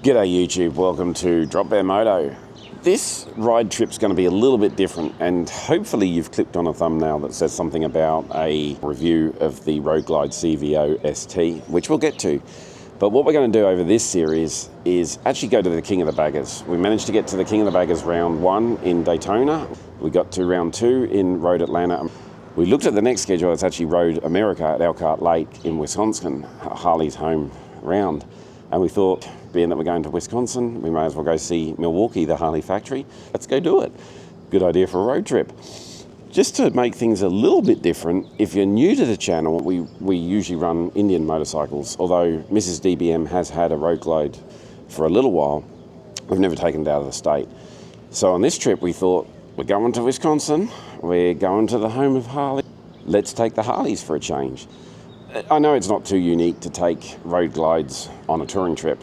G'day YouTube, welcome to Drop Bear Moto. This ride trip's going to be a little bit different, and hopefully you've clicked on a thumbnail that says something about a review of the Road Glide CVO ST, which we'll get to. But what we're going to do over this series is actually go to the King of the Baggers. We managed to get to the King of the Baggers round 1 in Daytona. We got to round 2 in Road Atlanta. We looked at the next schedule. It's actually Road America at Elkhart Lake in Wisconsin, Harley's home round. And we thought, being that we're going to Wisconsin, we may as well go see Milwaukee, the Harley factory. Let's go do it. Good idea for a road trip. Just to make things a little bit different, if you're new to the channel, we usually run Indian motorcycles. Although Mrs. DBM has had a Road Glide for a little while, we've never taken it out of the state. So on this trip, we thought, we're going to Wisconsin, we're going to the home of Harley. Let's take the Harleys for a change. I know it's not too unique to take road glides on a touring trip.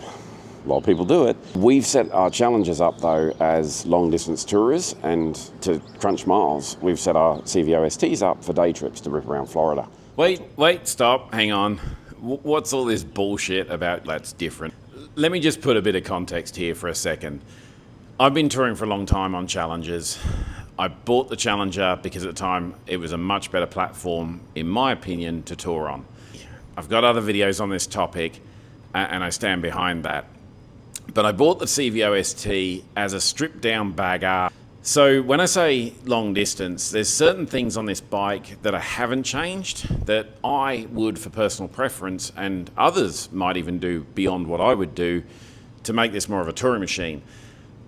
A lot of people do it. We've set our challenges up though as long distance tourers, and to crunch miles, we've set our CVO STs up for day trips to rip around Florida. Wait, stop, hang on. What's all this bullshit about that's different? Let me just put a bit of context here for a second. I've been touring for a long time on Challengers. I bought the Challenger because at the time it was a much better platform, in my opinion, to tour on. I've got other videos on this topic, and I stand behind that. But I bought the CVO ST as a stripped-down bagger. So when I say long distance, there's certain things on this bike that I haven't changed that I would, for personal preference, and others might even do beyond what I would do to make this more of a touring machine.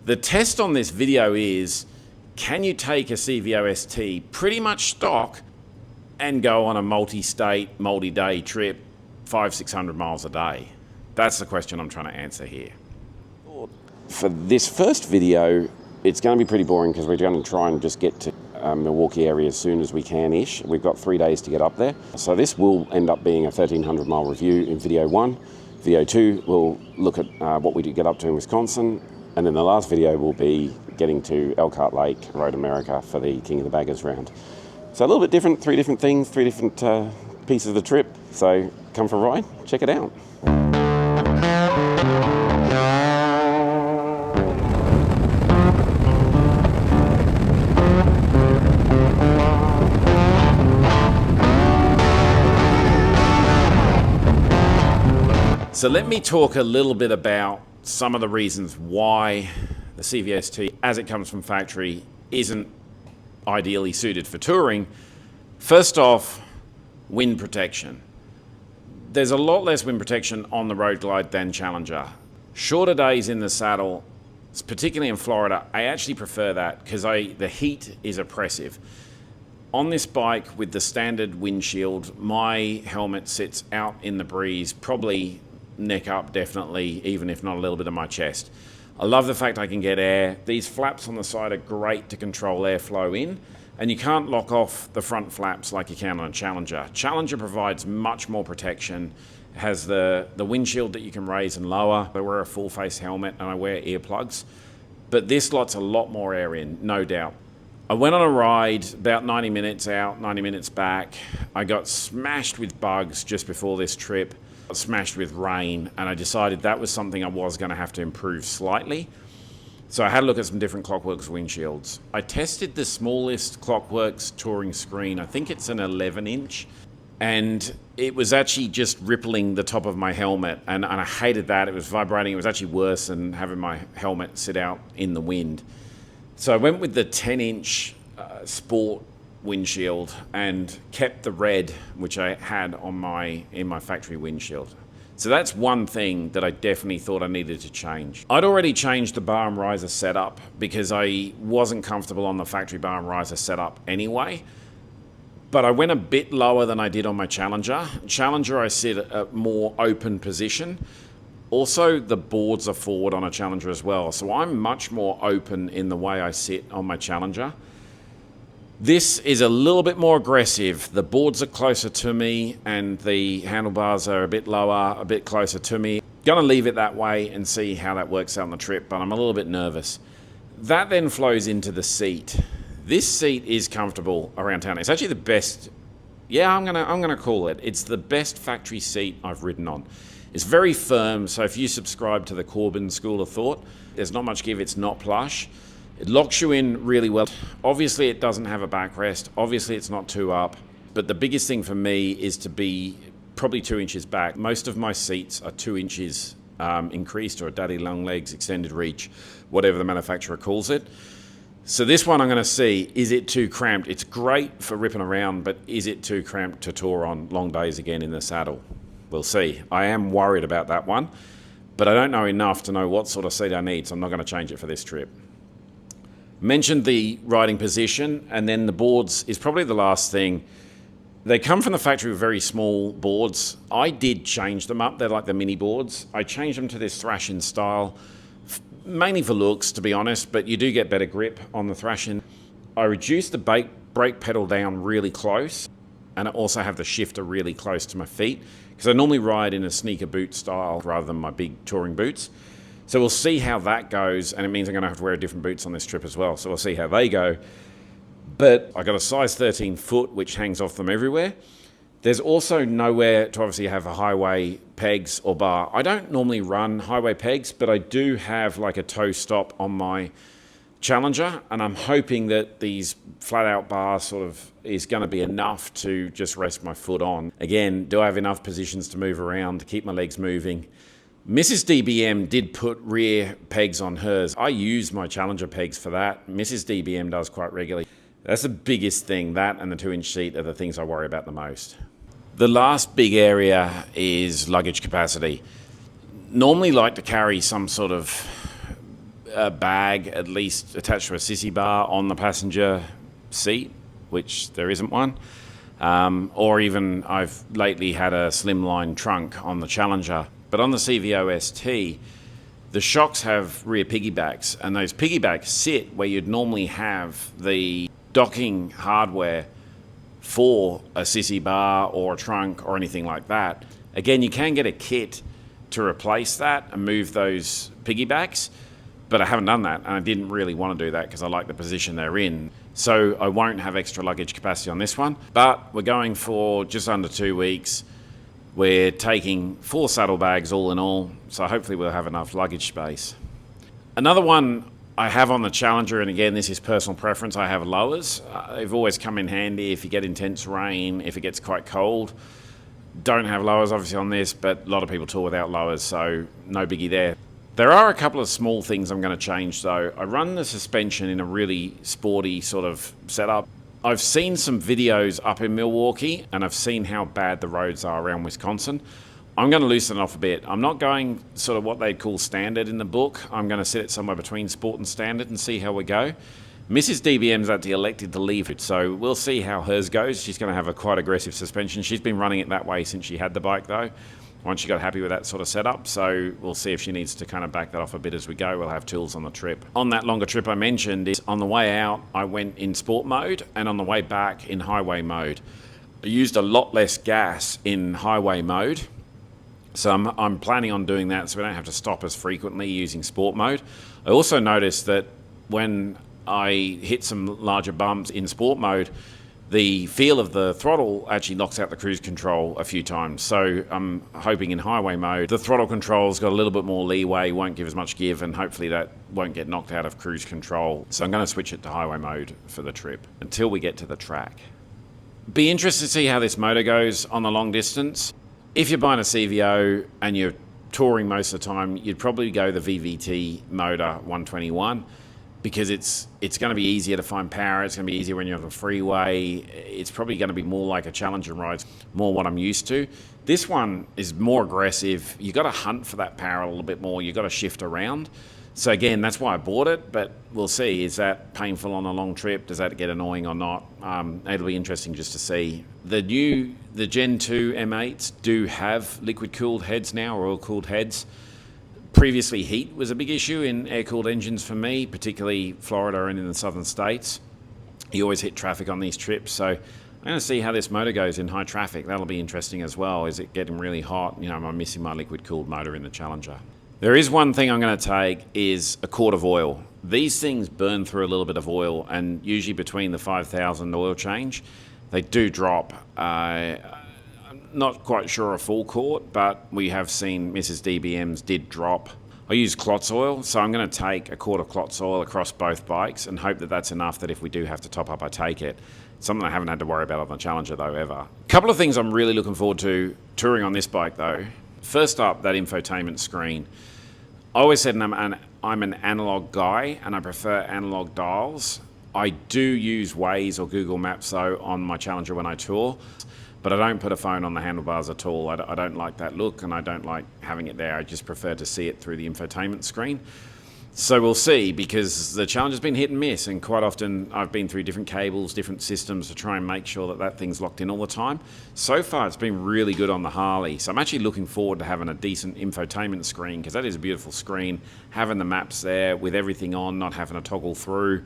The test on this video is, can you take a CVO ST pretty much stock and go on a multi-state, multi-day trip, 500-600 miles a day? That's the question I'm trying to answer here. For this first video, it's going to be pretty boring because we're going to try and just get to Milwaukee area as soon as we can-ish. We've got 3 days to get up there. So this will end up being a 1,300 mile review in video 1. Video 2, we'll look at what we did get up to in Wisconsin. And then the last video will be getting to Elkhart Lake, Road America for the King of the Baggers round. So a little bit different, 3 different things, 3 different pieces of the trip. So come for a ride, check it out. So let me talk a little bit about some of the reasons why the CVO ST, as it comes from factory, isn't ideally suited for touring. First off, wind protection. There's a lot less wind protection on the Road Glide than Challenger. Shorter days in the saddle, particularly in Florida, I actually prefer that because the heat is oppressive. On this bike with the standard windshield, my helmet sits out in the breeze, probably neck up definitely, even if not a little bit of my chest. I love the fact I can get air. These flaps on the side are great to control airflow in, and you can't lock off the front flaps like you can on a Challenger. Challenger provides much more protection. It has the windshield that you can raise and lower. I wear a full face helmet and I wear earplugs, but this lot's a lot more air in, no doubt. I went on a ride, about 90 minutes out, 90 minutes back. I got smashed with bugs just before this trip. Smashed with rain, and I decided that was something I was going to have to improve slightly. So I had a look at some different Clockworks windshields. I tested the smallest Clockworks touring screen. I think it's an 11-inch, and it was actually just rippling the top of my helmet, and I hated that. It was vibrating. It was actually worse than having my helmet sit out in the wind. So I went with the 10-inch Sport windshield and kept the red which I had on in my factory windshield. So that's one thing that I definitely thought I needed to change. I'd already changed the bar and riser setup because I wasn't comfortable on the factory bar and riser setup anyway, but I went a bit lower than I did on my Challenger. Challenger I sit at a more open position. Also, the boards are forward on a Challenger as well, so I'm much more open in the way I sit on my Challenger. This is a little bit more aggressive. The boards are closer to me and the handlebars are a bit lower, a bit closer to me. Gonna leave it that way and see how that works out on the trip, but I'm a little bit nervous. That then flows into the seat. This seat is comfortable around town. It's actually the best, yeah, I'm gonna call it. It's the best factory seat I've ridden on. It's very firm, so if you subscribe to the Corbin school of thought, there's not much give, it's not plush. It locks you in really well. Obviously it doesn't have a backrest, obviously it's not too up, but the biggest thing for me is to be probably 2 inches back. Most of my seats are 2 inches increased, or daddy long legs, extended reach, whatever the manufacturer calls it. So this one I'm going to see, is it too cramped? It's great for ripping around, but is it too cramped to tour on long days again in the saddle? We'll see. I am worried about that one, but I don't know enough to know what sort of seat I need, so I'm not going to change it for this trip. Mentioned the riding position, and then the boards is probably the last thing. They come from the factory with very small boards. I did change them up. They're like the mini boards. I changed them to this thrashing style, mainly for looks, to be honest, but you do get better grip on the thrashing. I reduced the brake pedal down really close, and I also have the shifter really close to my feet, because I normally ride in a sneaker boot style rather than my big touring boots. So we'll see how that goes, and it means I'm going to have to wear different boots on this trip as well, so we'll see how they go. But I got a size 13 foot, which hangs off them everywhere. There's also nowhere to obviously have a highway pegs or bar. I don't normally run highway pegs, but I do have like a toe stop on my Challenger, and I'm hoping that these flat out bars sort of is going to be enough to just rest my foot on. Again, do I have enough positions to move around, to keep my legs moving? Mrs. DBM did put rear pegs on hers. I use my Challenger pegs for that. Mrs. DBM does quite regularly. That's the biggest thing. That and the 2-inch seat are the things I worry about the most. The last big area is luggage capacity. Normally like to carry some sort of a bag, at least attached to a sissy bar on the passenger seat, which there isn't one. Or even I've lately had a slimline trunk on the Challenger. But on the CVO ST, the shocks have rear piggybacks, and those piggybacks sit where you'd normally have the docking hardware for a sissy bar or a trunk or anything like that. Again, you can get a kit to replace that and move those piggybacks, but I haven't done that, and I didn't really want to do that because I like the position they're in. So I won't have extra luggage capacity on this one, but we're going for just under 2 weeks. We're taking 4 saddlebags all in all, so hopefully we'll have enough luggage space. Another one I have on the Challenger, and again, this is personal preference, I have lowers. They've always come in handy if you get intense rain, if it gets quite cold. Don't have lowers obviously on this, but a lot of people tour without lowers, so no biggie there. There are a couple of small things I'm going to change though. I run the suspension in a really sporty sort of setup. I've seen some videos up in Milwaukee, and I've seen how bad the roads are around Wisconsin. I'm going to loosen it off a bit. I'm not going sort of what they'd call standard in the book. I'm going to set it somewhere between sport and standard and see how we go. Mrs. DBM's actually elected to leave it, so we'll see how hers goes. She's going to have a quite aggressive suspension. She's been running it that way since she had the bike though, once she got happy with that sort of setup. So we'll see if she needs to kind of back that off a bit as we go. We'll have tools on the trip. On that longer trip I mentioned, is on the way out, I went in sport mode, and on the way back in highway mode. I used a lot less gas in highway mode. So I'm planning on doing that so we don't have to stop as frequently using sport mode. I also noticed that when I hit some larger bumps in sport mode, the feel of the throttle actually knocks out the cruise control a few times. So I'm hoping in highway mode, the throttle control's got a little bit more leeway, won't give as much give, and hopefully that won't get knocked out of cruise control. So I'm going to switch it to highway mode for the trip until we get to the track. Be interested to see how this motor goes on the long distance. If you're buying a CVO and you're touring most of the time, you'd probably go the VVT motor 121, because it's going to be easier to find power. It's going to be easier when you're on the freeway. It's probably going to be more like a Challenger ride, more what I'm used to. This one is more aggressive. You got to hunt for that power a little bit more. You got to shift around. So again, that's why I bought it, but we'll see. Is that painful on a long trip? Does that get annoying or not? It'll be interesting just to see. The Gen 2 M8s do have liquid-cooled heads now, or oil-cooled heads. Previously, heat was a big issue in air-cooled engines for me, particularly Florida and in the southern states. You always hit traffic on these trips, so I'm going to see how this motor goes in high traffic. That'll be interesting as well. Is it getting really hot? You know, am I missing my liquid-cooled motor in the Challenger? There is one thing I'm going to take is a quart of oil. These things burn through a little bit of oil, and usually between the 5,000 oil change, they do drop. I'm Not quite sure a full quart, but we have seen Mrs. DBM's did drop. I use Klotz oil, so I'm going to take a quart of Klotz oil across both bikes and hope that that's enough that if we do have to top up, I take it. Something I haven't had to worry about on the Challenger though, ever. A couple of things I'm really looking forward to touring on this bike though. First up, that infotainment screen. I always said I'm an analog guy and I prefer analog dials. I do use Waze or Google Maps though on my Challenger when I tour, but I don't put a phone on the handlebars at all. I don't like that look and I don't like having it there. I just prefer to see it through the infotainment screen. So we'll see, because the Challenger's been hit and miss, and quite often I've been through different cables, different systems to try and make sure that that thing's locked in all the time. So far it's been really good on the Harley, so I'm actually looking forward to having a decent infotainment screen, because that is a beautiful screen, having the maps there with everything on, not having to toggle through.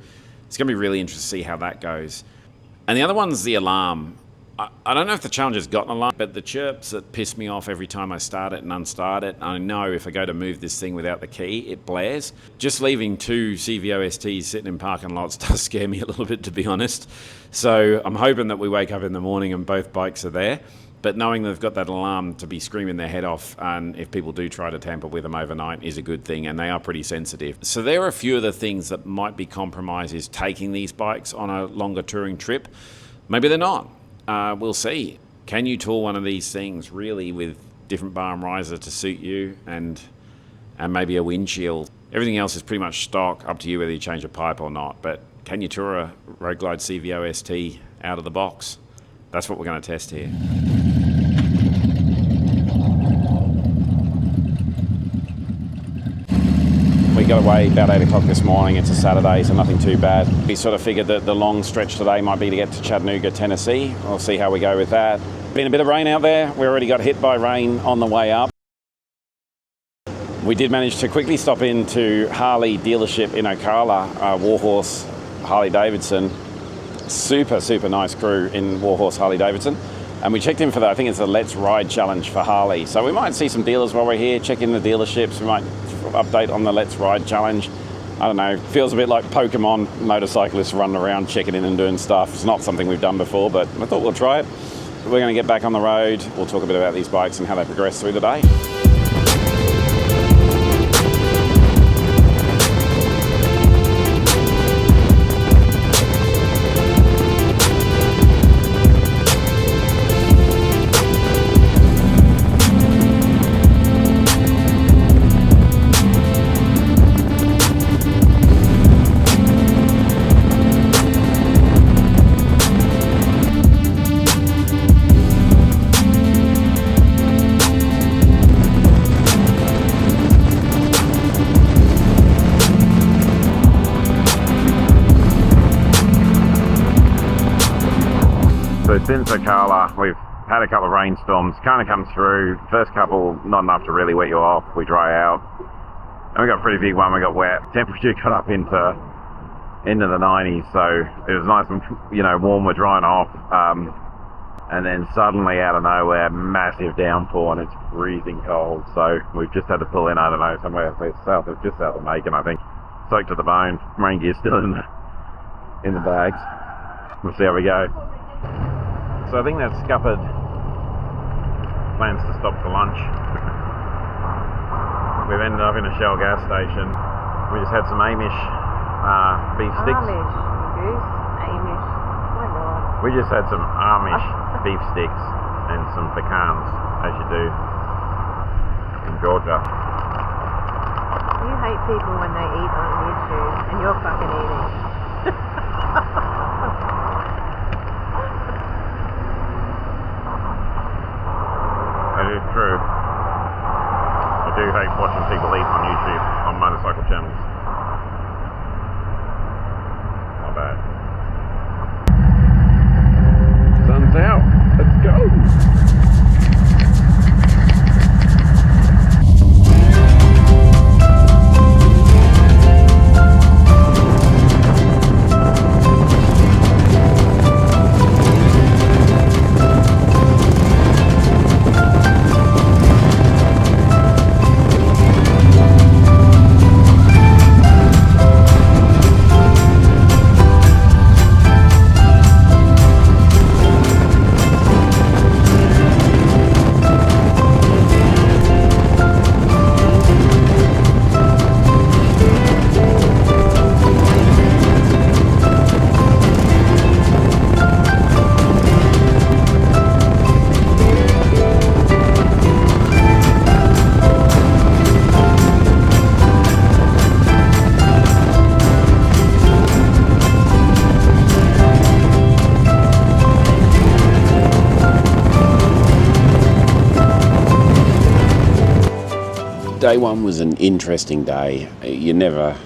It's going to be really interesting to see how that goes. And the other one's the alarm. I don't know if the Challenger's got an alarm, but the chirps that piss me off every time I start it and unstart it, I know if I go to move this thing without the key, it blares. Just leaving 2 CVO STs sitting in parking lots does scare me a little bit, to be honest. So I'm hoping that we wake up in the morning and both bikes are there, but knowing they've got that alarm to be screaming their head off, and if people do try to tamper with them overnight, is a good thing, and they are pretty sensitive. So there are a few of the things that might be compromises taking these bikes on a longer touring trip. Maybe they're not. We'll see. Can you tour one of these things really with different bar and riser to suit you, and maybe a windshield? Everything else is pretty much stock, up to you whether you change a pipe or not. But can you tour a Road Glide CVO ST out of the box? That's what we're going to test here. We got away about 8 o'clock this morning. It's a Saturday, so nothing too bad. We sort of figured that the long stretch today might be to get to Chattanooga, Tennessee. We'll see how we go with that. Been a bit of rain out there. We already got hit by rain on the way up. We did manage to quickly stop into Harley dealership in Ocala, Warhorse Harley Davidson. Super, super nice crew in Warhorse Harley Davidson. And we checked in for I think it's a Let's Ride challenge for Harley. So we might see some dealers while we're here, check in the dealerships. We might update on the Let's Ride challenge. I don't know, feels a bit like Pokemon motorcyclists running around checking in and doing stuff. It's not something we've done before, but I thought we'll try it. We're going to get back on the road. We'll talk a bit about these bikes and how they progress through the day. Since Ocala, we've had a couple of rainstorms, kind of come through. First couple, not enough to really wet you off. We dry out. And we got a pretty big one, we got wet. Temperature got up into the 90s, so it was nice and, warm, we're drying off. And then suddenly out of nowhere, massive downpour and it's freezing cold. So we've just had to pull in, I don't know, somewhere just south of Macon, I think. Soaked to the bone. Rain gear still in the bags. We'll see how we go. So I think that's scuppered plans to stop for lunch. We've ended up in a Shell gas station. We just had some Amish beef sticks. Amish, goose, Amish, my God. We just had some Amish beef sticks and some pecans, as you do in Georgia. You hate people when they eat on YouTube, and you're fucking eating. That is true. I do hate watching people eat on YouTube, on motorcycle channels. Not bad. Sun's out. Let's go. Day one was an interesting day. You never,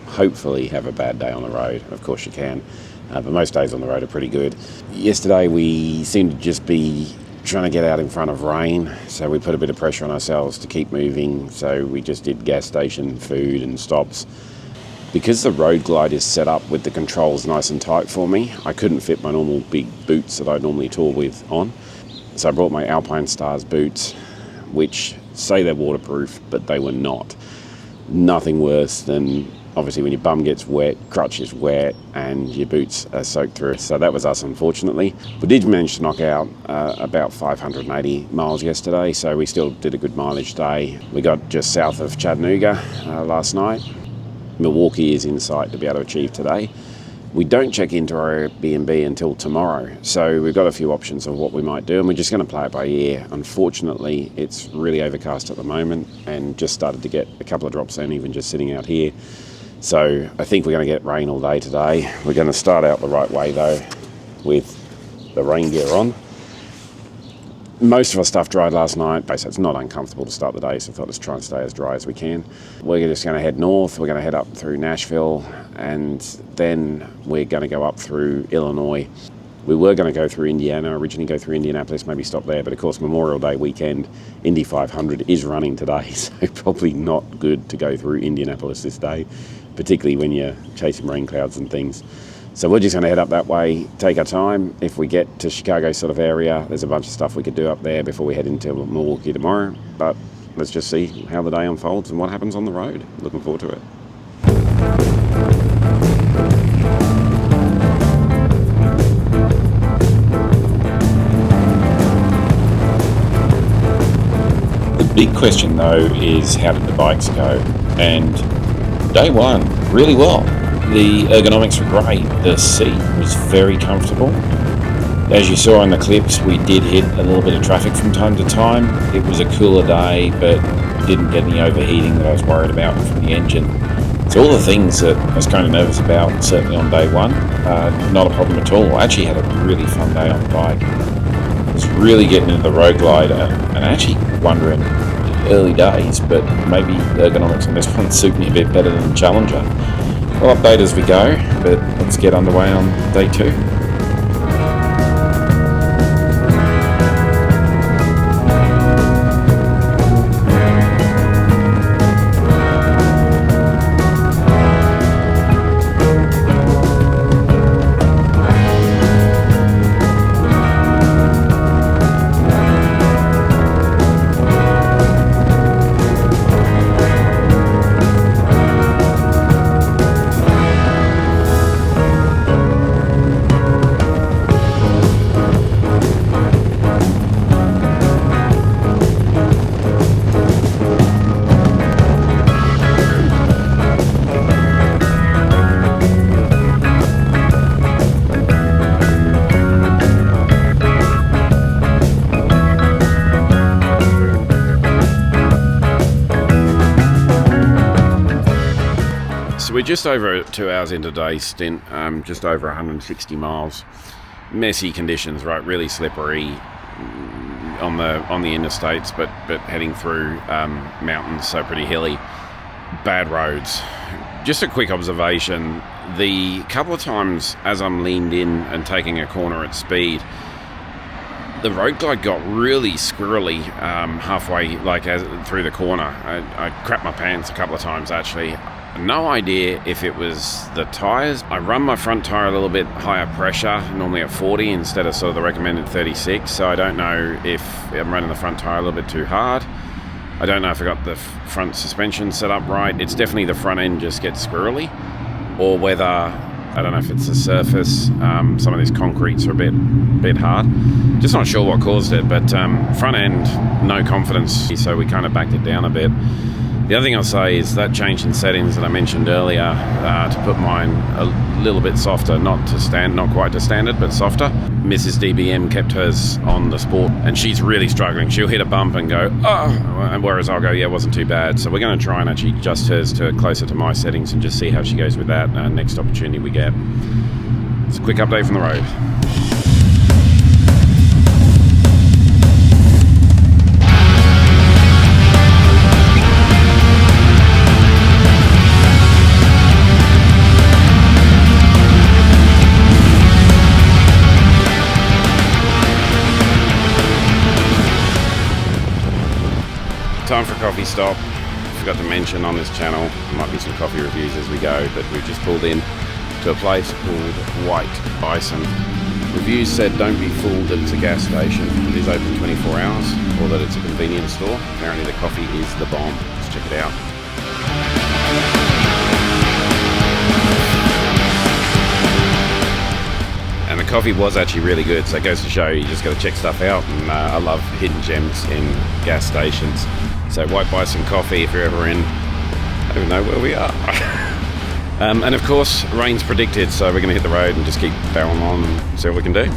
hopefully, have a bad day on the road. Of course you can, but most days on the road are pretty good. Yesterday we seemed to just be trying to get out in front of rain, so we put a bit of pressure on ourselves to keep moving, so we just did gas station, food and stops. Because the Road Glide is set up with the controls nice and tight for me, I couldn't fit my normal big boots that I normally tour with on. So I brought my Alpine Stars boots, which say they're waterproof, but they were not. Nothing worse than, obviously, when your bum gets wet, crutch is wet, and your boots are soaked through. So that was us, unfortunately. We did manage to knock out about 580 miles yesterday, so we still did a good mileage day. We got just south of Chattanooga last night. Milwaukee is in sight to be able to achieve today. We don't check into our Airbnb until tomorrow, so we've got a few options of what we might do, and we're just going to play it by ear. Unfortunately, it's really overcast at the moment and just started to get a couple of drops in, even just sitting out here. So I think we're going to get rain all day today. We're going to start out the right way though, with the rain gear on. Most of our stuff dried last night, so it's not uncomfortable to start the day, so I thought let's try and stay as dry as we can. We're just going to head north, we're going to head up through Nashville, and then we're going to go up through Illinois. We were going to go through Indiana, originally go through Indianapolis, maybe stop there, but of course Memorial Day weekend, Indy 500 is running today, so probably not good to go through Indianapolis this day, particularly when you're chasing rain clouds and things. So we're just going to head up that way, take our time. If we get to Chicago sort of area, there's a bunch of stuff we could do up there before we head into Milwaukee tomorrow. But let's just see how the day unfolds and what happens on the road. Looking forward to it. The big question though is, how did the bikes go? And day one, really well. The ergonomics were great. The seat was very comfortable. As you saw in the clips, we did hit a little bit of traffic from time to time. It was a cooler day, but didn't get any overheating that I was worried about from the engine. So all the things that I was kind of nervous about, certainly on day one, not a problem at all. I actually had a really fun day on the bike. I was really getting into the Road Glide and actually wondering, early days, but maybe the ergonomics on this one suit me a bit better than the Challenger. We'll update as we go, but let's get underway on day two. So we're just over 2 hours into today's stint, just over 160 miles. Messy conditions, right? Really slippery on the interstates, but heading through mountains, so pretty hilly. Bad roads. Just a quick observation: the couple of times as I'm leaned in and taking a corner at speed, the Road Glide got really squirrely halfway, through the corner. I crapped my pants a couple of times actually. No idea if it was the tyres. I run my front tyre a little bit higher pressure, normally at 40 instead of sort of the recommended 36, so I don't know if I'm running the front tyre a little bit too hard. I don't know if I got the front suspension set up right. It's definitely the front end just gets squirrely, or whether, I don't know if it's the surface, some of these concretes are a bit hard. Just not sure what caused it, but front end, no confidence, so we kind of backed it down a bit. The other thing I'll say is that change in settings that I mentioned earlier, to put mine a little bit softer, not quite to standard, but softer. Mrs. DBM kept hers on the sport, and she's really struggling. She'll hit a bump and go, oh, whereas I'll go, yeah, it wasn't too bad. So we're going to try and actually adjust hers to closer to my settings and just see how she goes with that next opportunity we get. It's a quick update from the road. coffee stop. Forgot to mention on this channel, there might be some coffee reviews as we go, but we've just pulled in to a place called White Bison. Reviews said don't be fooled that it's a gas station. It is open 24 hours, or that it's a convenience store. Apparently the coffee is the bomb. Let's check it out. And the coffee was actually really good, so it goes to show you just got to check stuff out, and I love hidden gems in gas stations. So White Bison Coffee, if you're ever in, I don't even know where we are. And of course, rain's predicted, so we're going to hit the road and just keep barreling on and see what we can do.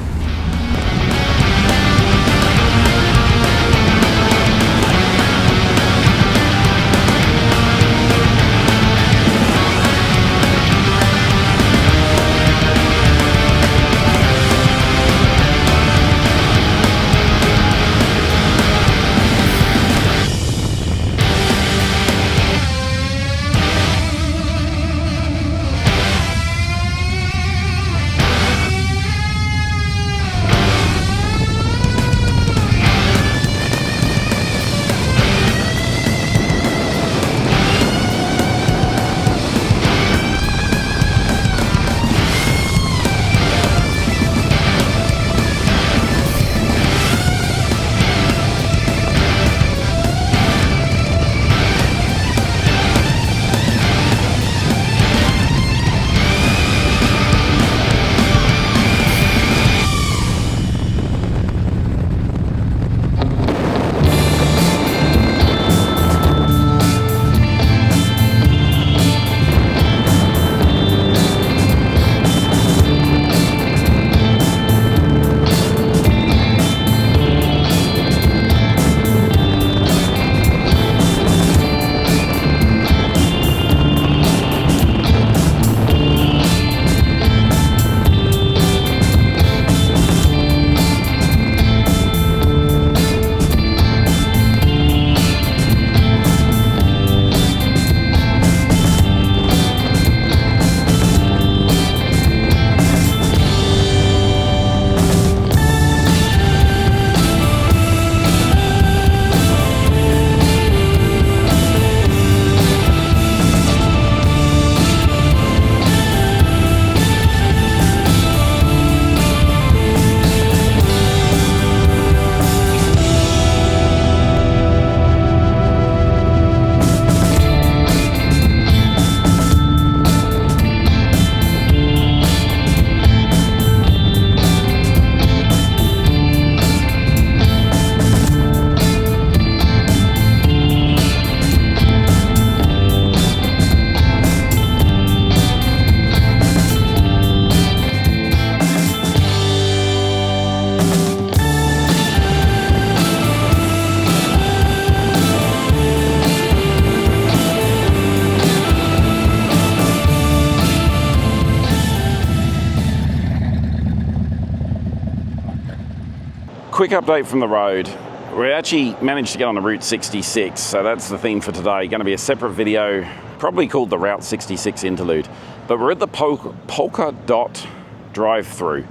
Quick update from the road. We actually managed to get on the Route 66, so that's the theme for today. Going to be a separate video, probably called the Route 66 Interlude. But we're at the Polka Dot drive-through.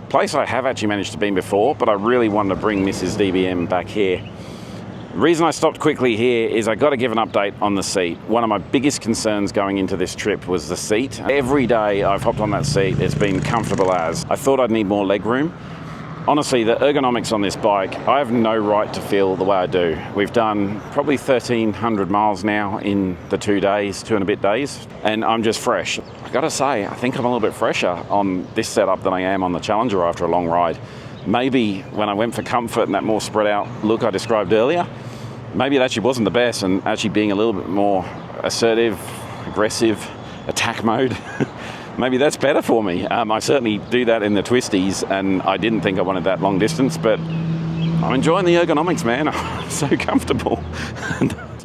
Place I have actually managed to be before, but I really wanted to bring Mrs. DBM back here. The reason I stopped quickly here is I got to give an update on the seat. One of my biggest concerns going into this trip was the seat. Every day I've hopped on that seat, it's been comfortable as. I thought I'd need more leg room. Honestly, the ergonomics on this bike, I have no right to feel the way I do. We've done probably 1,300 miles now in the 2 and a bit days, and I'm just fresh. I gotta say, I think I'm a little bit fresher on this setup than I am on the Challenger after a long ride. Maybe when I went for comfort and that more spread out look I described earlier, maybe it actually wasn't the best, and actually being a little bit more assertive, aggressive, attack mode, maybe that's better for me. I certainly do that in the twisties, and I didn't think I wanted that long distance, but I'm enjoying the ergonomics, man. I'm so comfortable.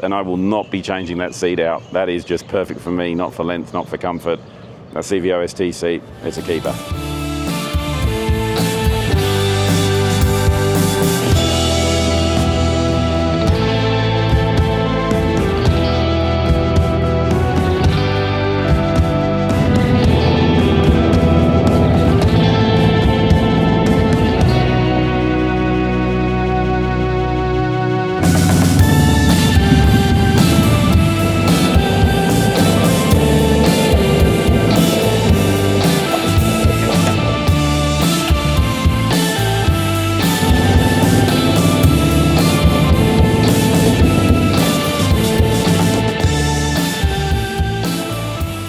And I will not be changing that seat out. That is just perfect for me, not for length, not for comfort. That CVO ST seat, it's a keeper.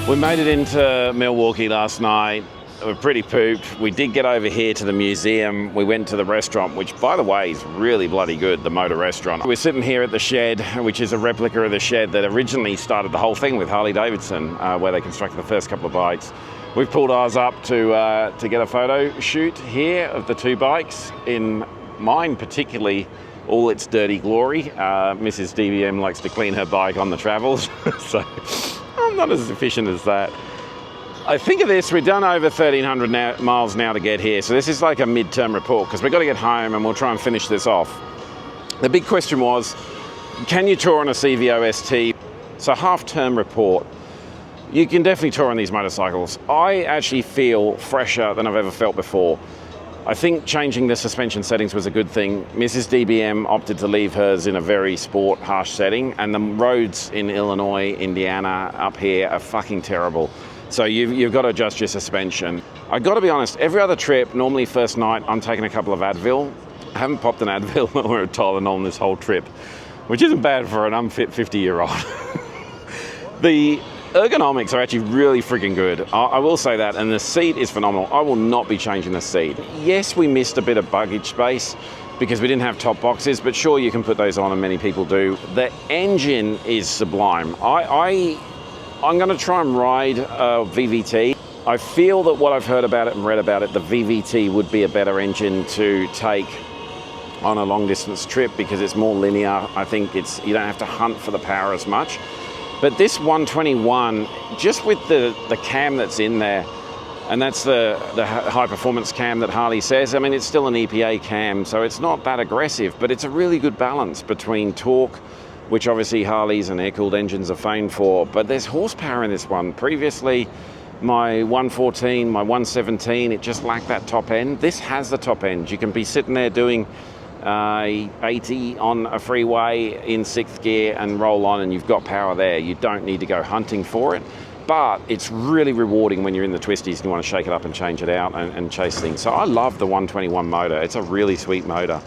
We made it into Milwaukee last night. We're pretty pooped. We did get over here to the museum. We went to the restaurant, which, by the way, is really bloody good, the motor restaurant. We're sitting here at the shed, which is a replica of the shed that originally started the whole thing with Harley Davidson, where they constructed the first couple of bikes. We've pulled ours up to get a photo shoot here of the two bikes, in mine particularly all its dirty glory. Mrs. DBM likes to clean her bike on the travels, so I'm not as efficient as that. I think of this, we've done over 1,300 miles now to get here, so this is like a mid-term report, because we've got to get home and we'll try and finish this off. The big question was, can you tour on a CVO ST? So half-term report. You can definitely tour on these motorcycles. I actually feel fresher than I've ever felt before. I think changing the suspension settings was a good thing. Mrs. DBM opted to leave hers in a very sport, harsh setting, and the roads in Illinois, Indiana, up here are fucking terrible. So you've got to adjust your suspension. I got to be honest, every other trip, normally first night, I'm taking a couple of Advil. I haven't popped an Advil or a Tylenol this whole trip, which isn't bad for an unfit 50-year-old. The ergonomics are actually really freaking good. I will say that, and the seat is phenomenal. I will not be changing the seat. Yes, we missed a bit of luggage space because we didn't have top boxes, but sure, you can put those on, and many people do. The engine is sublime. I'm going to try and ride a VVT. I feel that what I've heard about it and read about it, the VVT would be a better engine to take on a long distance trip because it's more linear. I think you don't have to hunt for the power as much. But this 121, just with the cam that's in there, and that's the high performance cam that Harley says, I mean, it's still an EPA cam, so it's not that aggressive, but it's a really good balance between torque, which obviously Harleys and air-cooled engines are famed for, but there's horsepower in this one. Previously, my 114, my 117, it just lacked that top end. This has the top end. You can be sitting there doing 80 on a freeway in 6th gear and roll on, and you've got power there. You don't need to go hunting for it, but it's really rewarding when you're in the twisties and you want to shake it up and change it out and chase things. So I love the 121 motor. It's a really sweet motor.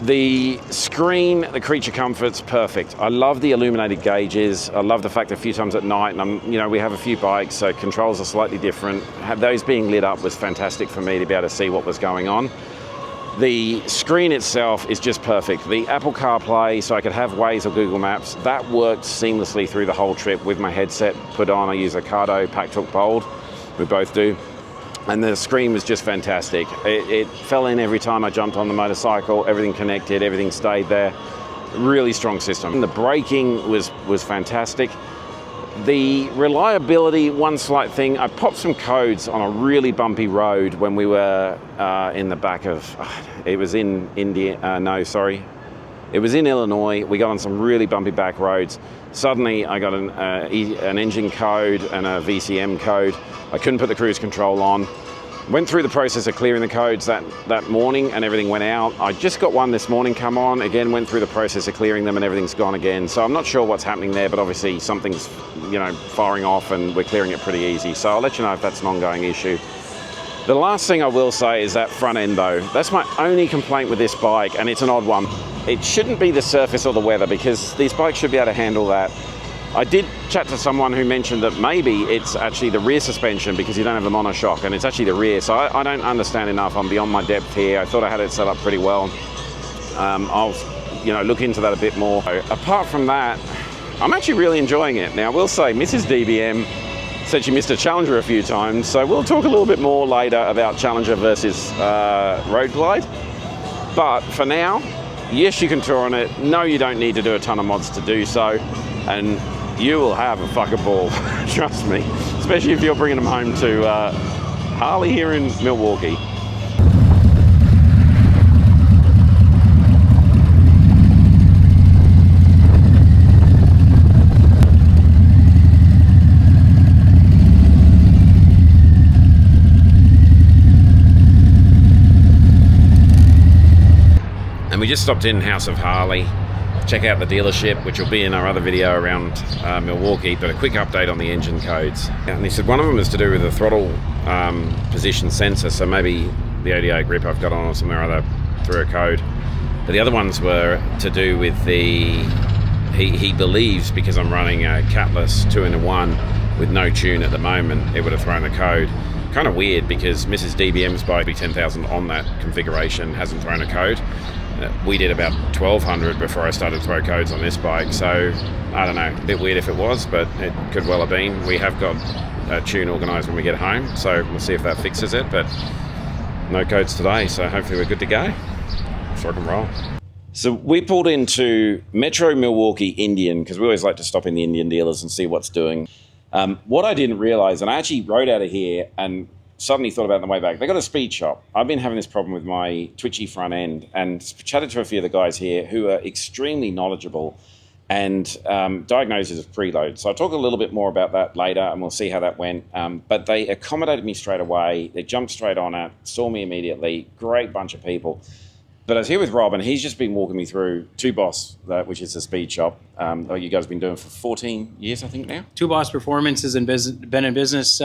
The screen, the creature comfort's perfect. I love the illuminated gauges. I love the fact that a few times at night, and we have a few bikes, so controls are slightly different. Those being lit up was fantastic for me to be able to see what was going on. The screen itself is just perfect. The Apple CarPlay, so I could have Waze or Google Maps, that worked seamlessly through the whole trip with my headset put on. I use a Cardo Packtalk Bold, we both do. And the screen was just fantastic. It fell in every time I jumped on the motorcycle, everything connected, everything stayed there. Really strong system. The braking was fantastic. The reliability, one slight thing, I popped some codes on a really bumpy road when we were in the back of, it was in it was in Illinois. We got on some really bumpy back roads. Suddenly I got an engine code and a VCM code. I couldn't put the cruise control on. Went through the process of clearing the codes that morning and everything went out. I just got one this morning come on, again went through the process of clearing them and everything's gone again. So I'm not sure what's happening there, but obviously something's firing off and we're clearing it pretty easy. So I'll let you know if that's an ongoing issue. The last thing I will say is that front end though. That's my only complaint with this bike, and it's an odd one. It shouldn't be the surface or the weather because these bikes should be able to handle that. I did chat to someone who mentioned that maybe it's actually the rear suspension because you don't have the monoshock, and it's actually the rear. So I don't understand enough. I'm beyond my depth here. I thought I had it set up pretty well. I'll look into that a bit more. Apart from that, I'm actually really enjoying it. Now I will say Mrs. DBM said she missed a Challenger a few times, so we'll talk a little bit more later about Challenger versus Road Glide. But for now, yes, you can tour on it. No, you don't need to do a ton of mods to do so, and you will have a fucking ball, trust me, especially if you're bringing them home to Harley here in Milwaukee. And we just stopped in House of Harley. Check out the dealership, which will be in our other video around Milwaukee, but a quick update on the engine codes. And he said one of them is to do with the throttle position sensor, so maybe the 88 grip I've got on or somewhere or other through a code. But the other ones were to do with the, he believes, because I'm running a catless 2-in-1, with no tune at the moment, it would have thrown the code. Kind of weird because Mrs. DBM's bike, 10,000 on that configuration, hasn't thrown a code. We did about 1,200 before I started to throw codes on this bike, so I don't know, a bit weird if it was, but it could well have been. We have got a tune organised when we get home, so we'll see if that fixes it, but no codes today, so hopefully we're good to go. Let's rock and roll. So we pulled into Metro Milwaukee Indian, because we always like to stop in the Indian dealers and see what's doing. What I didn't realise, and I actually rode out of here and suddenly thought about it on the way back, they got a speed shop. I've been having this problem with my twitchy front end and chatted to a few of the guys here who are extremely knowledgeable and diagnoses of preload. So I'll talk a little bit more about that later and we'll see how that went. But they accommodated me straight away. They jumped straight on it, saw me immediately. Great bunch of people. But I was here with Rob, and he's just been walking me through Two Boss, which is a speed shop that you guys have been doing for 14 years, I think, now? Two Boss Performance has been in business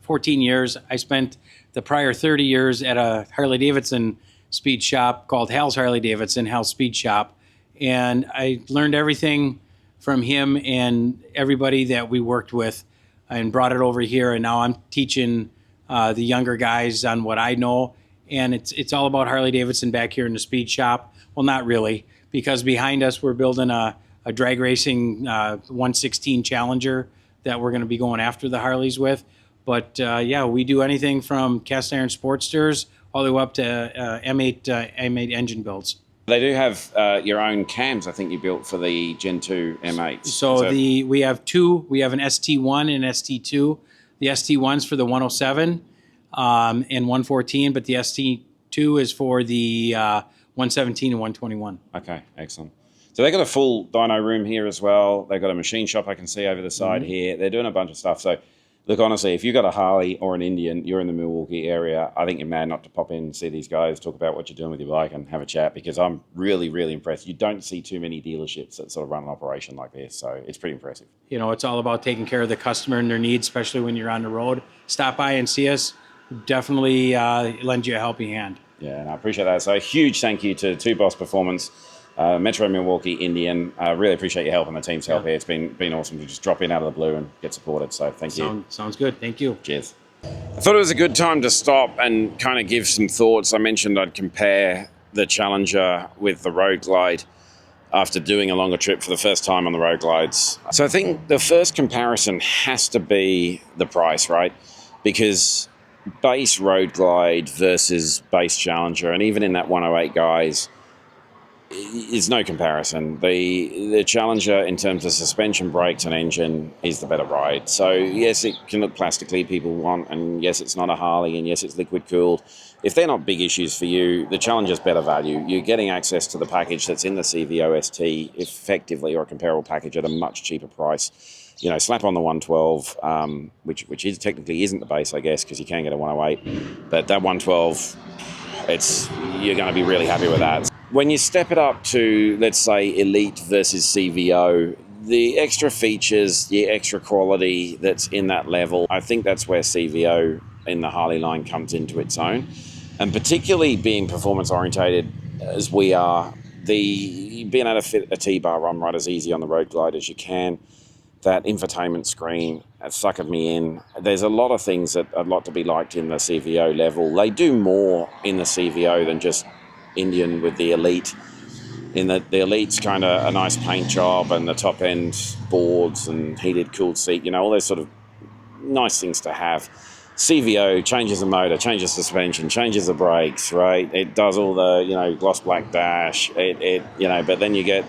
14 years. I spent the prior 30 years at a Harley Davidson speed shop called Hal's Harley Davidson, Hal's Speed Shop. And I learned everything from him and everybody that we worked with and brought it over here. And now I'm teaching the younger guys on what I know. And it's all about Harley Davidson back here in the speed shop. Well, not really, because behind us we're building a drag racing 116 Challenger that we're going to be going after the Harleys with. But yeah, we do anything from cast iron Sportsters all the way up to M8 engine builds. They do have your own cams, I think you built for the Gen 2 M8s. So we have two. We have an ST1 and ST2. The ST1's for the 107 and 114, but the ST2 is for the 117 and 121. Okay, excellent. So they've got a full dyno room here as well. They've got a machine shop I can see over the side here. They're doing a bunch of stuff. So look, honestly, if you've got a Harley or an Indian, you're in the Milwaukee area, I think you're mad not to pop in and see these guys, talk about what you're doing with your bike and have a chat, because I'm really, really impressed. You don't see too many dealerships that sort of run an operation like this, so it's pretty impressive. You know, it's all about taking care of the customer and their needs, especially when you're on the road. Stop by and see us. Definitely lend you a helping hand. Yeah, and I appreciate that. So a huge thank you to Two Boss Performance, Metro Milwaukee Indian. I really appreciate your help and the team's help here. It's been awesome to just drop in out of the blue and get supported. So thank you. Sounds good. Thank you. Cheers. I thought it was a good time to stop and kind of give some thoughts. I mentioned I'd compare the Challenger with the Road Glide after doing a longer trip for the first time on the Road Glides. So I think the first comparison has to be the price, right? Because base Road Glide versus base Challenger, and even in that 108 guys, is no comparison. The Challenger, in terms of suspension, brakes and engine, is the better ride. So yes, it can look plastically, people want, and yes, it's not a Harley, and yes, it's liquid cooled. If they're not big issues for you, the Challenger's better value. You're getting access to the package that's in the CVO ST effectively, or a comparable package, at a much cheaper price. You know, slap on the 112, which is technically isn't the base, I guess, because you can get a 108. But that 112, you're going to be really happy with that. When you step it up to, let's say, Elite versus CVO, the extra features, the extra quality that's in that level, I think that's where CVO in the Harley line comes into its own. And particularly being performance orientated as we are, being able to fit a T-bar on right as easy on the Road Glide as you can, that infotainment screen suckered me in. There's a lot of things that a lot to be liked in the CVO level. They do more in the CVO than just Indian with the Elite, in that the Elite's kind of a nice paint job and the top end boards and heated cooled seat, you know, all those sort of nice things to have. CVO changes the motor, changes the suspension, changes the brakes, right? It does all the, you know, gloss black dash, you know, but then you get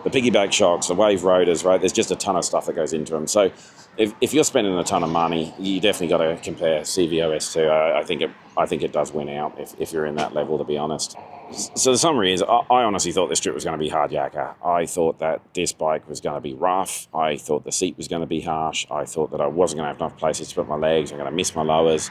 the piggyback shocks, the wave rotors, right? There's just a ton of stuff that goes into them. So if you're spending a ton of money, you definitely got to compare CVO S2. I think it does win out if you're in that level, to be honest. So the summary is, I honestly thought this trip was going to be hard yakka. I thought that this bike was going to be rough. I thought the seat was going to be harsh. I thought that I wasn't going to have enough places to put my legs. I'm going to miss my lowers.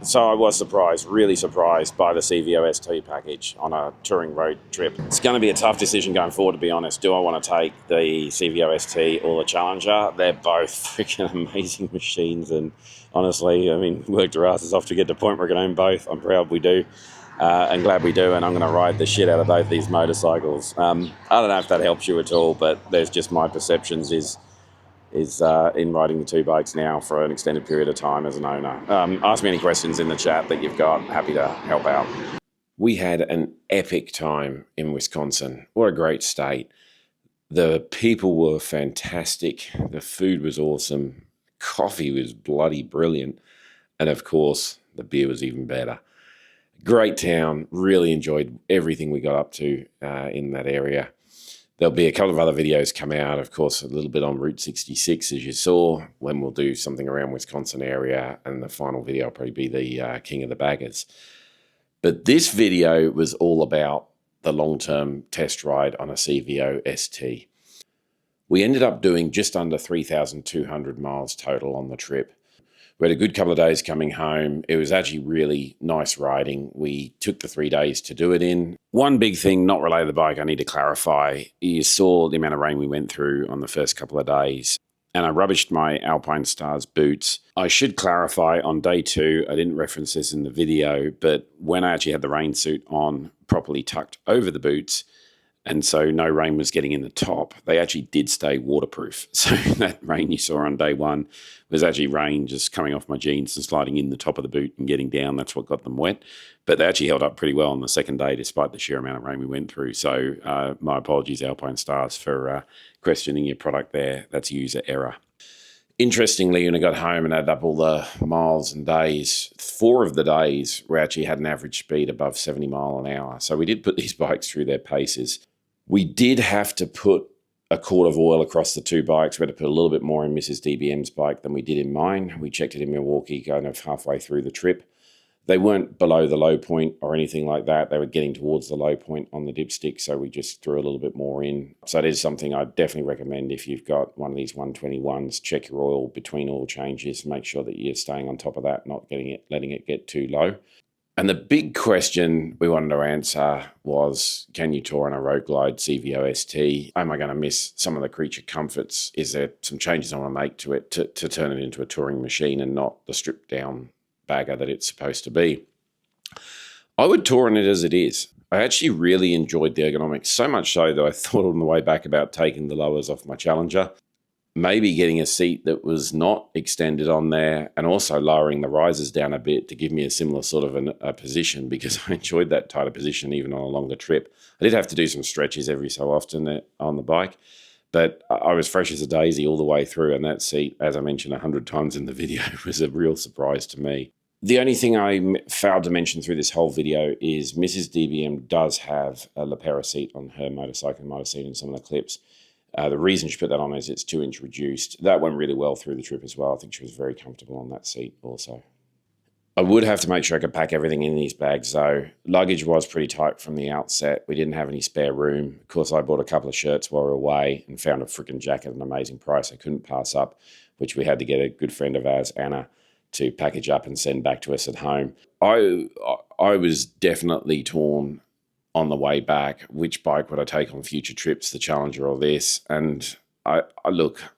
So I was surprised, really surprised by the CVO ST package on a touring road trip. It's going to be a tough decision going forward, to be honest. Do I want to take the CVO ST or the Challenger? They're both freaking amazing machines, and honestly, I mean, worked our asses off to get to the point where we're going to own both. I'm proud we do. And glad we do, and I'm going to ride the shit out of both these motorcycles. I don't know if that helps you at all, but there's just my perceptions is is in riding the two bikes now for an extended period of time as an owner. Ask me any questions in the chat that you've got. Happy to help out. We had an epic time in Wisconsin. What a great state. The people were fantastic. The food was awesome. Coffee was bloody brilliant. And of course, the beer was even better. Great town. Really enjoyed everything we got up to in that area. There'll be a couple of other videos come out, of course, a little bit on Route 66, as you saw, when we'll do something around Wisconsin area, and the final video will probably be the King of the Baggers. But this video was all about the long-term test ride on a CVO ST. We ended up doing just under 3,200 miles total on the trip. We had a good couple of days coming home. It was actually really nice riding. We took the 3 days to do it in. One big thing, not related to the bike, I need to clarify. You saw the amount of rain we went through on the first couple of days, and I rubbished my Alpine Stars boots. I should clarify, on day 2, I didn't reference this in the video, but when I actually had the rain suit on, properly tucked over the boots, and so no rain was getting in the top, they actually did stay waterproof. So that rain you saw on day 1 was actually rain just coming off my jeans and sliding in the top of the boot and getting down. That's what got them wet. But they actually held up pretty well on the second day, despite the sheer amount of rain we went through. So my apologies, Alpine Stars, for questioning your product there. That's user error. Interestingly, when I got home and added up all the miles and days, 4 of the days we actually had an average speed above 70 mile an hour. So we did put these bikes through their paces. We did have to put a quart of oil across the 2 bikes. We had to put a little bit more in Mrs. DBM's bike than we did in mine. We checked it in Milwaukee kind of halfway through the trip. They weren't below the low point or anything like that. They were getting towards the low point on the dipstick, so we just threw a little bit more in. So it is something I'd definitely recommend if you've got one of these 121s. Check your oil between oil changes. Make sure that you're staying on top of that, not letting it get too low. And the big question we wanted to answer was, can you tour on a Road Glide CVO ST? Am I going to miss some of the creature comforts? Is there some changes I want to make to it to turn it into a touring machine and not the stripped down bagger that it's supposed to be? I would tour on it as it is. I actually really enjoyed the ergonomics, so much so that I thought on the way back about taking the lowers off my Challenger, maybe getting a seat that was not extended on there, and also lowering the risers down a bit to give me a similar sort of a position, because I enjoyed that tighter position even on a longer trip. I did have to do some stretches every so often on the bike, but I was fresh as a daisy all the way through, and that seat, as I mentioned 100 times in the video, was a real surprise to me. The only thing I failed to mention through this whole video is Mrs. DBM does have a Lepera seat on her motorcycle. You might have seen in some of the clips. The reason she put that on is it's 2-inch reduced. That went really well through the trip as well. I think she was very comfortable on that seat also. I would have to make sure I could pack everything in these bags though. Luggage was pretty tight from the outset. We didn't have any spare room. Of course, I bought a couple of shirts while we were away and found a freaking jacket at an amazing price I couldn't pass up, which we had to get a good friend of ours, Anna, to package up and send back to us at home. I was definitely torn on the way back. Which bike would I take on future trips, the Challenger or this? And I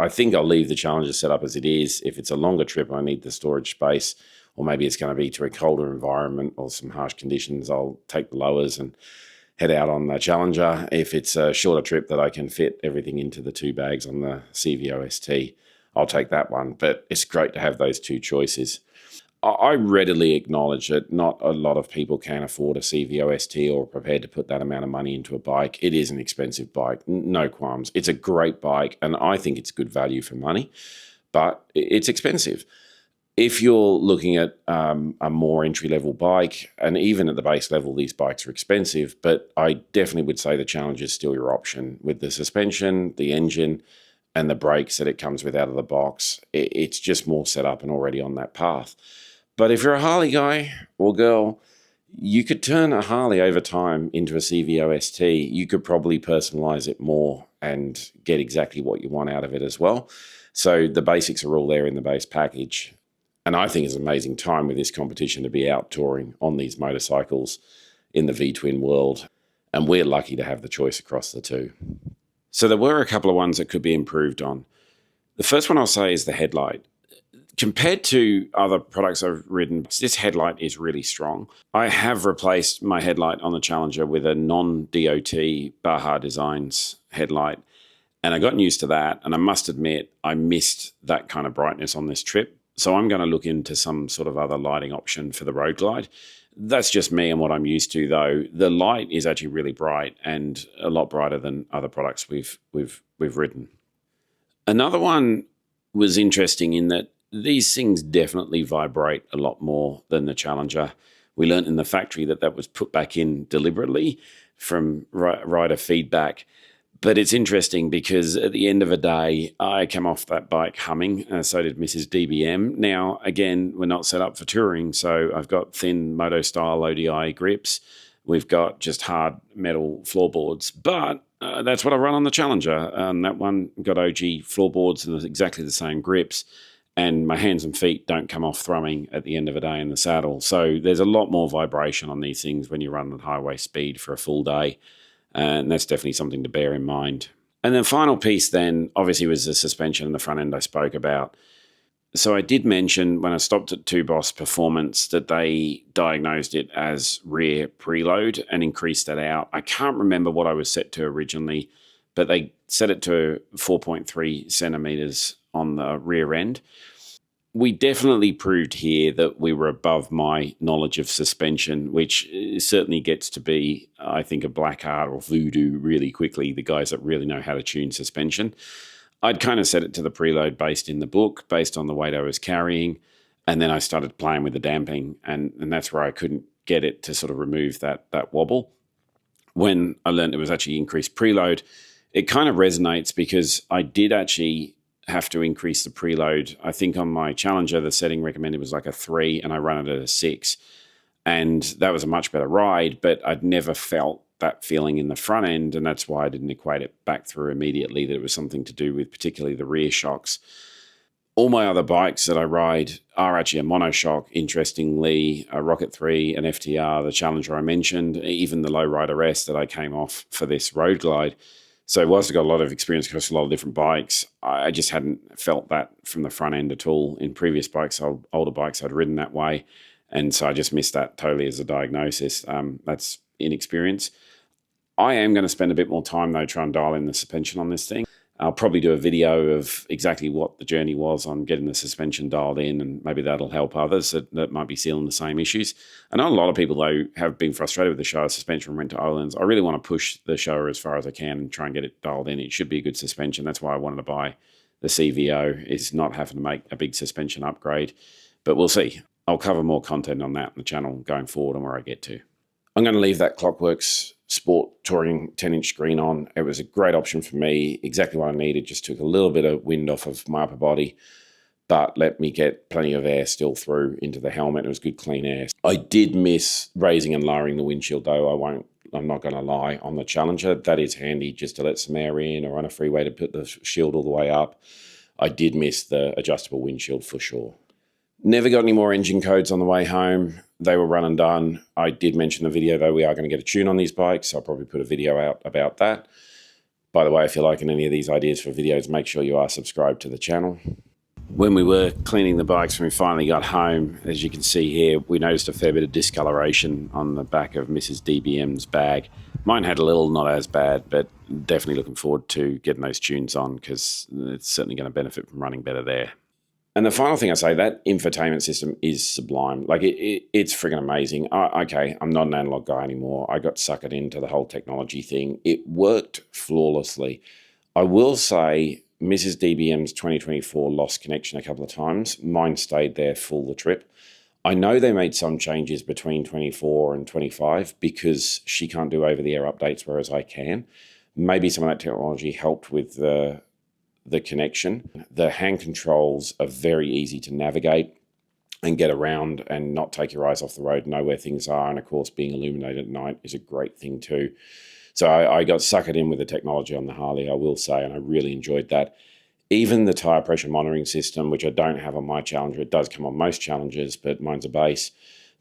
think I'll leave the Challenger set up as it is. If it's a longer trip, I need the storage space, or maybe it's going to be to a colder environment or some harsh conditions, I'll take the lowers and head out on the Challenger. If it's a shorter trip that I can fit everything into the 2 bags on the CVO ST, I'll take that one. But it's great to have those 2 choices. I readily acknowledge that not a lot of people can afford a CVO ST or are prepared to put that amount of money into a bike. It is an expensive bike, no qualms. It's a great bike, and I think it's good value for money, but it's expensive. If you're looking at a more entry-level bike, and even at the base level, these bikes are expensive, but I definitely would say the Challenger is still your option. With the suspension, the engine, and the brakes that it comes with out of the box, it's just more set up and already on that path. But if you're a Harley guy or girl, you could turn a Harley over time into a CVO ST. You could probably personalize it more and get exactly what you want out of it as well. So the basics are all there in the base package. And I think it's an amazing time with this competition to be out touring on these motorcycles in the V-twin world. And we're lucky to have the choice across the 2. So there were a couple of ones that could be improved on. The first one I'll say is the headlight. Compared to other products I've ridden, this headlight is really strong. I have replaced my headlight on the Challenger with a non-DOT Baja Designs headlight, And I got used to that. And I must admit, I missed that kind of brightness on this trip. So I'm going to look into some sort of other lighting option for the Road Glide. That's just me and what I'm used to, though. The light is actually really bright and a lot brighter than other products we've ridden. Another one was interesting in that these things definitely vibrate a lot more than the Challenger. We learned in the factory that was put back in deliberately from rider feedback. But it's interesting because at the end of the day, I came off that bike humming, so did Mrs. DBM. Now, again, we're not set up for touring, so I've got thin moto-style ODI grips. We've got just hard metal floorboards, but that's what I run on the Challenger. That one got OG floorboards and exactly the same grips, and my hands and feet don't come off thrumming at the end of the day in the saddle. So there's a lot more vibration on these things when you run at highway speed for a full day. And that's definitely something to bear in mind. And the final piece then, obviously, was the suspension and the front end I spoke about. So I did mention when I stopped at Two Boss Performance that they diagnosed it as rear preload and increased that out. I can't remember what I was set to originally, but they set it to 4.3 centimeters on the rear end. We definitely proved here that we were above my knowledge of suspension, which certainly gets to be, I think, a black art or voodoo really quickly, the guys that really know how to tune suspension. I'd kind of set it to the preload based in the book, based on the weight I was carrying, and then I started playing with the damping, and that's where I couldn't get it to sort of remove that wobble. When I learned it was actually increased preload, it kind of resonates because I did actually have to increase the preload. I think on my Challenger, the setting recommended was like a 3, and I run it at a 6. And that was a much better ride, but I'd never felt that feeling in the front end, and that's why I didn't equate it back through immediately, that it was something to do with particularly the rear shocks. All my other bikes that I ride are actually a monoshock, interestingly, a Rocket 3, an FTR, the Challenger I mentioned, even the Lowrider S that I came off for this Road Glide. So whilst I've got a lot of experience across a lot of different bikes, I just hadn't felt that from the front end at all. In previous bikes, older bikes, I'd ridden that way. And so I just missed that totally as a diagnosis. That's inexperience. I am going to spend a bit more time, though, trying to dial in the suspension on this thing. I'll probably do a video of exactly what the journey was on getting the suspension dialed in, and maybe that'll help others that might be feeling the same issues. I know a lot of people, though, have been frustrated with the Showa suspension from Rent to Olan's. I really want to push the Showa as far as I can and try and get it dialed in. It should be a good suspension. That's why I wanted to buy the CVO, is not having to make a big suspension upgrade. But we'll see. I'll cover more content on that on the channel going forward and where I get to. I'm going to leave that Clockworks Sport Touring 10-inch screen on. It was a great option for me, exactly what I needed. Just took a little bit of wind off of my upper body, but let me get plenty of air still through into the helmet. It was good, clean air. I did miss raising and lowering the windshield, though. I'm not going to lie, on the Challenger. That is handy just to let some air in, or on a freeway to put the shield all the way up. I did miss the adjustable windshield for sure. Never got any more engine codes on the way home. They were run and done. I did mention in the video, though, we are going to get a tune on these bikes. I'll probably put a video out about that. By the way, if you're liking any of these ideas for videos, make sure you are subscribed to the channel. When we were cleaning the bikes, when we finally got home, as you can see here, we noticed a fair bit of discoloration on the back of Mrs. DBM's bag. Mine had a little, not as bad, but definitely looking forward to getting those tunes on, because it's certainly going to benefit from running better there. And the final thing I say, that infotainment system is sublime. Like, it's friggin' amazing. Okay, I'm not an analog guy anymore. I got suckered into the whole technology thing. It worked flawlessly. I will say Mrs. DBM's 2024 lost connection a couple of times. Mine stayed there full the trip. I know they made some changes between 24 and 25 because she can't do over-the-air updates, whereas I can. Maybe some of that technology helped with the connection. The hand controls are very easy to navigate and get around and not take your eyes off the road, know where things are. And of course, being illuminated at night is a great thing too. So I got suckered in with the technology on the Harley, I will say, and I really enjoyed that. Even the tire pressure monitoring system, which I don't have on my Challenger, it does come on most Challengers, but mine's a base.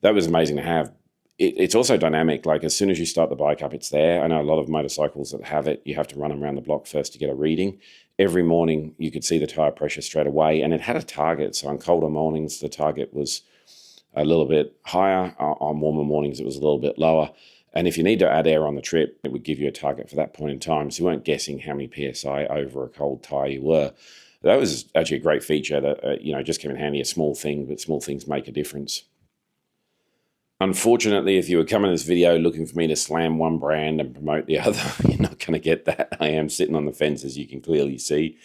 That was amazing to have. It's also dynamic. Like, as soon as you start the bike up, it's there. I know a lot of motorcycles that have it, you have to run them around the block first to get a reading. Every morning you could see the tire pressure straight away, and it had a target. So on colder mornings, the target was a little bit higher. On warmer mornings, it was a little bit lower. And if you need to add air on the trip, it would give you a target for that point in time. So you weren't guessing how many PSI over a cold tyre you were. That was actually a great feature that, just came in handy, a small thing, but small things make a difference. Unfortunately, if you were coming to this video looking for me to slam one brand and promote the other, you're not going to get that. I am sitting on the fence, as you can clearly see.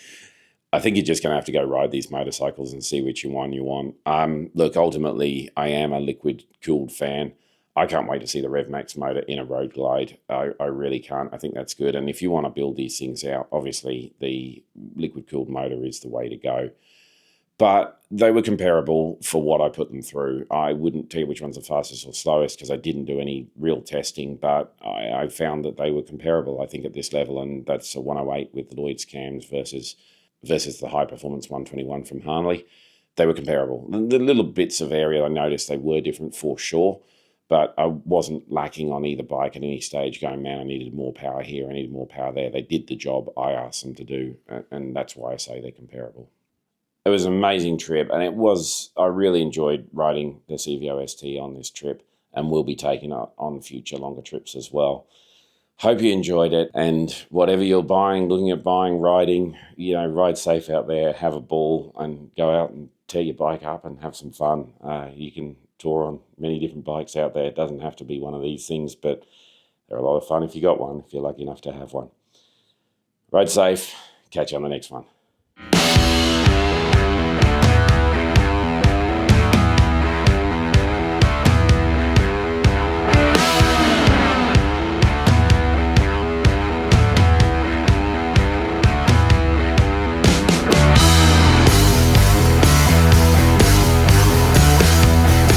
I think you're just going to have to go ride these motorcycles and see which one you want. Look, ultimately, I am a liquid-cooled fan. I can't wait to see the RevMax motor in a Road Glide. I really can't. I think that's good. And if you want to build these things out, obviously the liquid-cooled motor is the way to go. But they were comparable for what I put them through. I wouldn't tell you which one's the fastest or slowest because I didn't do any real testing, but I found that they were comparable, I think, at this level. And that's a 108 with Lloyd's cams versus the high-performance 121 from Harley. They were comparable. The little bits of area I noticed they were different for sure, but I wasn't lacking on either bike at any stage going, man, I needed more power here, I needed more power there. They did the job I asked them to do, and that's why I say they're comparable. It was an amazing trip, and I really enjoyed riding the CVO ST on this trip, and will be taking it on future longer trips as well. Hope you enjoyed it, and whatever you're buying, looking at buying, riding, ride safe out there, have a ball, and go out and tear your bike up and have some fun. You can tour on many different bikes out there. It doesn't have to be one of these things, but they're a lot of fun if you got one, if you're lucky enough to have one. Ride safe. Catch you on the next one.